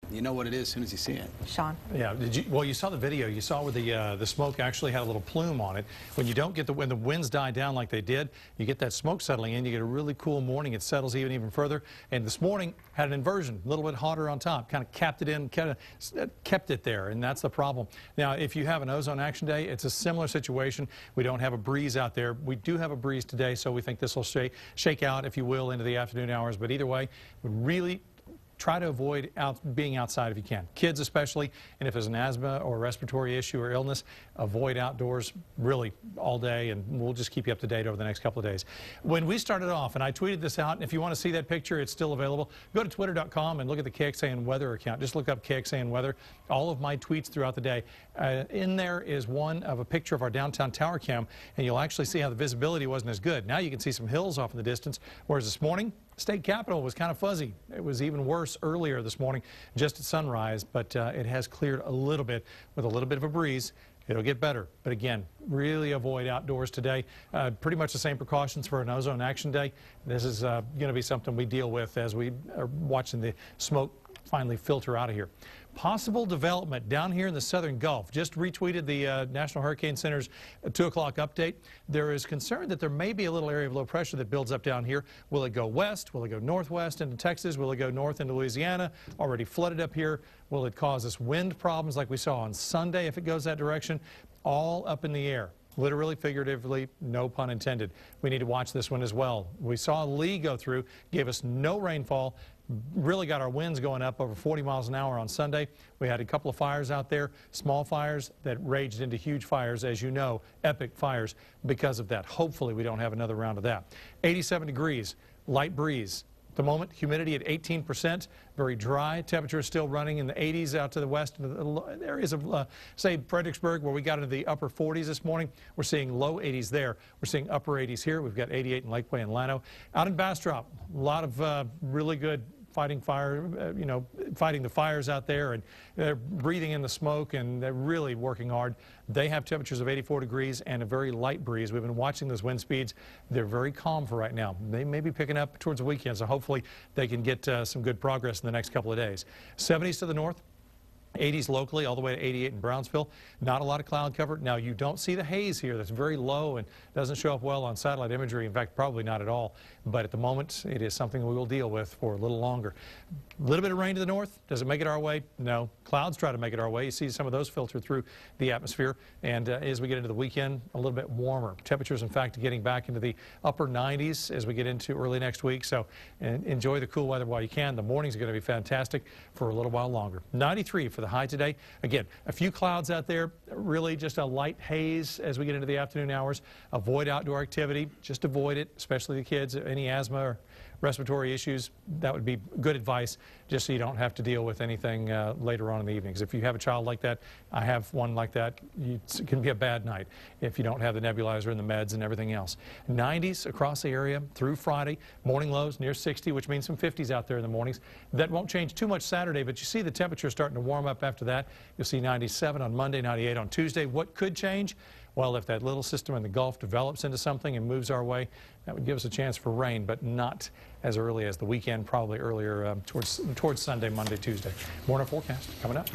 You know what it is as soon as you see it. Sean. Yeah, well, you saw the video. You saw where the smoke actually had a little plume on it. When you don't get when the winds die down like they did, you get that smoke settling in. You get a really cool morning. It settles even further. And this morning had an inversion, a little bit hotter on top, kind of capped it in, kind of kept it there, and that's the problem. Now, if you have an ozone action day, it's a similar situation. We don't have a breeze out there. We do have a breeze today, so we think this will shake out, if you will, into the afternoon hours. But either way, we really try to avoid being outside if you can. Kids especially, and if there's an asthma or respiratory issue or illness, avoid outdoors really all day, and we'll just keep you up to date over the next couple of days. When we started off, and I tweeted this out, and if you want to see that picture, it's still available. Go to twitter.com and look at the KXAN weather account. Just look up KXAN weather. All of my tweets throughout the day. In there is one of a picture of our downtown tower cam, and you'll actually see how the visibility wasn't as good. Now you can see some hills off in the distance, whereas this morning, State Capitol was kind of fuzzy. It was even worse earlier this morning, just at sunrise, but it has cleared a little bit with a little bit of a breeze. It'll get better, but again, really avoid outdoors today. Pretty much the same precautions for an ozone action day. This is going to be something we deal with as we are watching the smoke finally filter out of here. Possible development down here in the southern Gulf. Just retweeted the National Hurricane Center's 2 o'clock update. There is concern that there may be a little area of low pressure that builds up down here. Will it go west? Will it go northwest into Texas? Will it go north into Louisiana? Already flooded up here. Will it cause us wind problems like we saw on Sunday if it goes that direction? All up in the air. Literally, figuratively, no pun intended. We need to watch this one as well. We saw Lee go through, gave us no rainfall, really got our winds going up over 40 miles an hour on Sunday. We had a couple of fires out there, small fires that raged into huge fires, as you know, epic fires because of that. Hopefully we don't have another round of that. 87 degrees, light breeze. At the moment, humidity at 18%, very dry. Temperature is still running in the 80s out to the west areas of, say, Fredericksburg, where we got into the upper 40s this morning. We're seeing low 80s there. We're seeing upper 80s here. We've got 88 in Lakeway and Llano. Out in Bastrop, a lot of really good fighting fire, fighting the fires out there, and they're breathing in the smoke, and they're really working hard. They have temperatures of 84 degrees and a very light breeze. We've been watching those wind speeds. They're very calm for right now. They may be picking up towards the weekend, so hopefully they can get some good progress in the next couple of days. 70s to the north. 80s locally, all the way to 88 in Brownsville. Not a lot of cloud cover. Now, you don't see the haze here. That's very low and doesn't show up well on satellite imagery. In fact, probably not at all. But at the moment, it is something we will deal with for a little longer. A little bit of rain to the north. Does it make it our way? No. Clouds try to make it our way. You see some of those filter through the atmosphere. And as we get into the weekend, a little bit warmer. Temperatures, in fact, getting back into the upper 90s as we get into early next week. So enjoy the cool weather while you can. The morning's going to be fantastic for a little while longer. 93 for the high today. Again, a few clouds out there, really just a light haze as we get into the afternoon hours. Avoid outdoor activity. Just avoid it, especially the kids. Any asthma or respiratory issues, that would be good advice, just so you don't have to deal with anything later on in the evenings. If you have a child like that, I have one like that, it can be a bad night if you don't have the nebulizer and the meds and everything else. 90s across the area through Friday, morning lows near 60, which means some 50s out there in the mornings. That won't change too much Saturday, but you see the temperature starting to warm up after that. You'll see 97 on Monday, 98 on Tuesday. What could change? Well, if that little system in the Gulf develops into something and moves our way, that would give us a chance for rain, but not as early as the weekend, probably earlier towards Sunday, Monday, Tuesday. Morning forecast coming up.